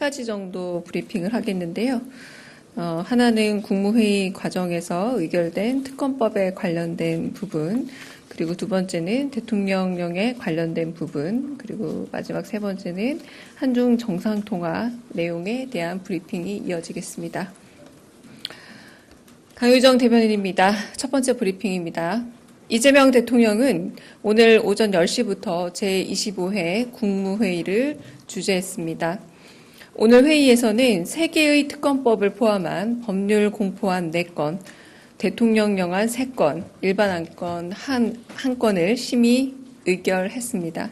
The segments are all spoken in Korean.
가지 정도 브리핑을 하겠는데요. 하나는 국무회의 과정에서 의결된 특검법에 관련된 부분, 그리고 두 번째는 대통령령에 관련된 부분, 그리고 마지막 세 번째는 한중 정상통화 내용에 대한 브리핑이 이어지겠습니다. 강유정 대변인입니다. 첫 번째 브리핑입니다. 이재명 대통령은 오늘 오전 10시부터 제25회 국무회의를 주재했습니다. 오늘 회의에서는 3개의 특검법을 포함한 법률 공포안 4건, 대통령령안 3건, 일반 안건 1건을 심의 의결했습니다.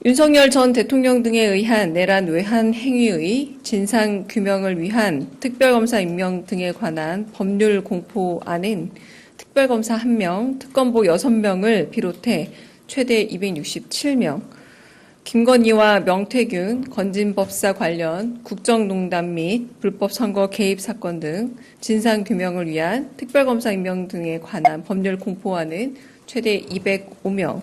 윤석열 전 대통령 등에 의한 내란 외환 행위의 진상 규명을 위한 특별검사 임명 등에 관한 법률 공포안은 특별검사 1명, 특검보 6명을 비롯해 최대 267명, 김건희와 명태균, 건진법사 관련 국정농단 및 불법선거 개입 사건 등 진상규명을 위한 특별검사 임명 등에 관한 법률 공포안은 최대 205명,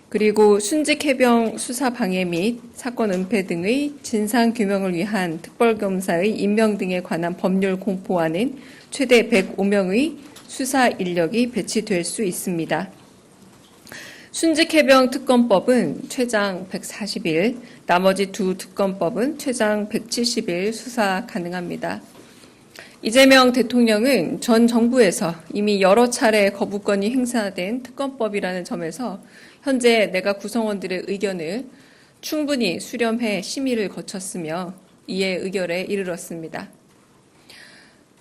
그리고 순직해병 수사 방해 및 사건 은폐 등의 진상규명을 위한 특별검사의 임명 등에 관한 법률 공포안은 최대 105명의 수사 인력이 배치될 수 있습니다. 순직해병 특검법은 최장 140일, 나머지 두 특검법은 최장 170일 수사 가능합니다. 이재명 대통령은 전 정부에서 이미 여러 차례 거부권이 행사된 특검법이라는 점에서 현재 내각 구성원들의 의견을 충분히 수렴해 심의를 거쳤으며 이에 의결에 이르렀습니다.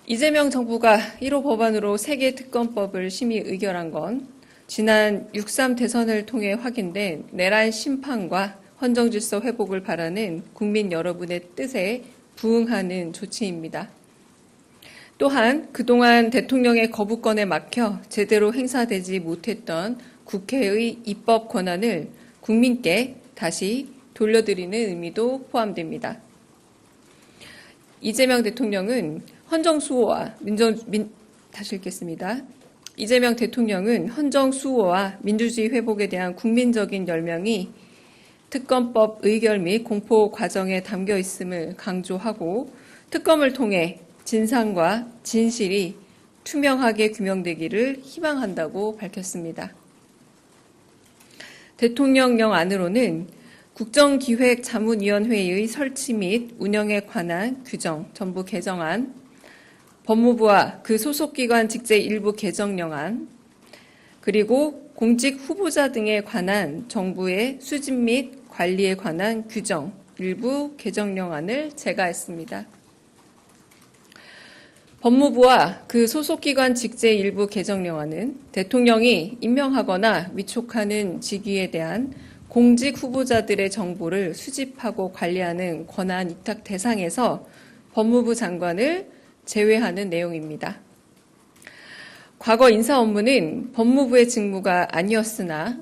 이재명 정부가 1호 법안으로 3개 특검법을 심의 의결한 건 지난 6.3 대선을 통해 확인된 내란 심판과 헌정질서 회복을 바라는 국민 여러분의 뜻에 부응하는 조치입니다. 또한 그동안 대통령의 거부권에 막혀 제대로 행사되지 못했던 국회의 입법 권한을 국민께 다시 돌려드리는 의미도 포함됩니다. 이재명 대통령은 다시 읽겠습니다. 이재명 대통령은 헌정수호와 민주주의 회복에 대한 국민적인 열명이 특검법 의결 및 공포 과정에 담겨 있음을 강조하고 특검을 통해 진상과 진실이 투명하게 규명되기를 희망한다고 밝혔습니다. 대통령령 안으로는 국정기획자문위원회의 설치 및 운영에 관한 규정 전부 개정안, 법무부와 그 소속기관 직제 일부 개정령안, 그리고 공직 후보자 등에 관한 정부의 수집 및 관리에 관한 규정 일부 개정령안을 제가했습니다. 법무부와 그 소속기관 직제 일부 개정령안은 대통령이 임명하거나 위촉하는 직위에 대한 공직 후보자들의 정보를 수집하고 관리하는 권한 위탁 대상에서 법무부 장관을 제외하는 내용입니다. 과거 인사 업무는 법무부의 직무가 아니었으나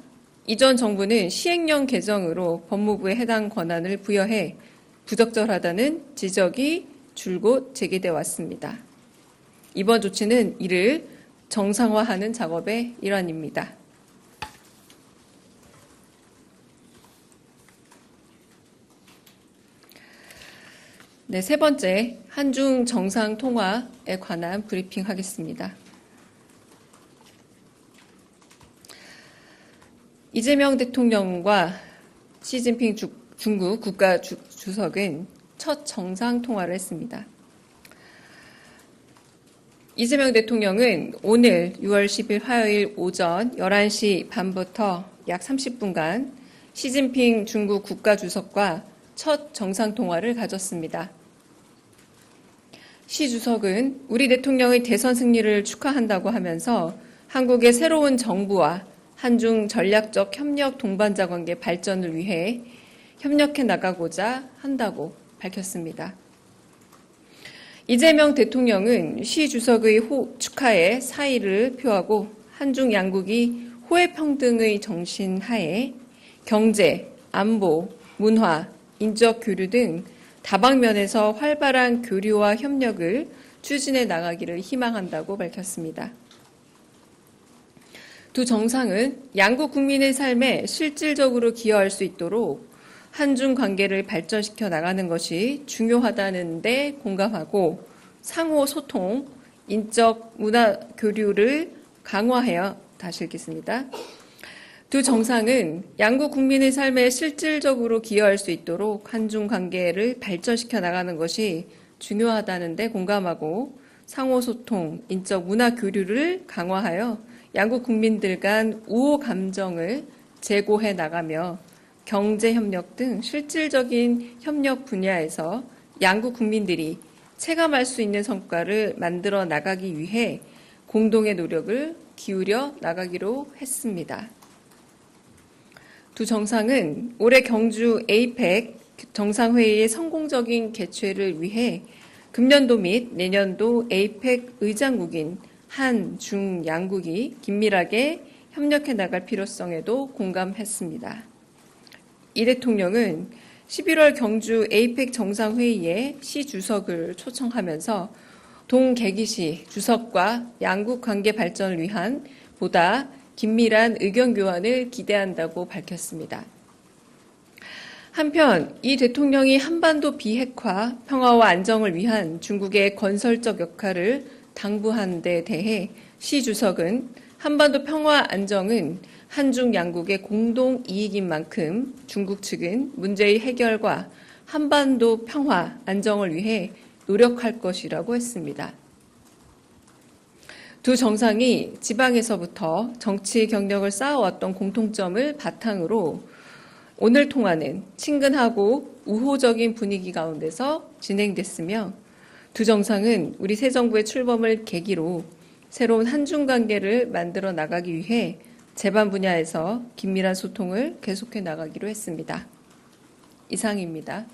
이전 정부는 시행령 개정으로 법무부에 해당 권한을 부여해 부적절하다는 지적이 줄곧 제기돼 왔습니다. 이번 조치는 이를 정상화하는 작업의 일환입니다. 네, 세 번째, 한중 정상통화에 관한 브리핑 하겠습니다. 이재명 대통령과 시진핑 중국 국가주석은 첫 정상통화를 했습니다. 이재명 대통령은 오늘 6월 10일 화요일 오전 11시 반부터 약 30분간 시진핑 중국 국가주석과 첫 정상통화를 가졌습니다. 시 주석은 우리 대통령의 대선 승리를 축하한다고 하면서 한국의 새로운 정부와 한중 전략적 협력 동반자 관계 발전을 위해 협력해 나가고자 한다고 밝혔습니다. 이재명 대통령은 시 주석의 축하에 사의를 표하고 한중 양국이 호혜평등의 정신 하에 경제, 안보, 문화, 인적 교류 등 다방면에서 활발한 교류와 협력을 추진해 나가기를 희망한다고 밝혔습니다. 두 정상은 양국 국민의 삶에 실질적으로 기여할 수 있도록 한중 관계를 발전시켜 나가는 것이 중요하다는 데 공감하고 상호 소통, 인적 문화 교류를 강화하여 다시 읽겠습니다. 두 정상은 양국 국민의 삶에 실질적으로 기여할 수 있도록 한중 관계를 발전시켜 나가는 것이 중요하다는 데 공감하고 상호 소통, 인적 문화 교류를 강화하여 양국 국민들 간 우호 감정을 제고해 나가며 경제 협력 등 실질적인 협력 분야에서 양국 국민들이 체감할 수 있는 성과를 만들어 나가기 위해 공동의 노력을 기울여 나가기로 했습니다. 두 정상은 올해 경주 에이펙 정상회의의 성공적인 개최를 위해 금년도 및 내년도 에이펙 의장국인 한, 중, 양국이 긴밀하게 협력해 나갈 필요성에도 공감했습니다. 이 대통령은 11월 경주 에이펙 정상회의에 시 주석을 초청하면서 동계기시 주석과 양국 관계 발전을 위한 보다 긴밀한 의견 교환을 기대한다고 밝혔습니다. 한편 이 대통령이 한반도 비핵화, 평화와 안정을 위한 중국의 건설적 역할을 당부한 데 대해 시 주석은 한반도 평화 안정은 한중 양국의 공동 이익인 만큼 중국 측은 문제의 해결과 한반도 평화 안정을 위해 노력할 것이라고 했습니다. 두 정상이 지방에서부터 정치 경력을 쌓아왔던 공통점을 바탕으로 오늘 통화는 친근하고 우호적인 분위기 가운데서 진행됐으며 두 정상은 우리 새 정부의 출범을 계기로 새로운 한중 관계를 만들어 나가기 위해 제반 분야에서 긴밀한 소통을 계속해 나가기로 했습니다. 이상입니다.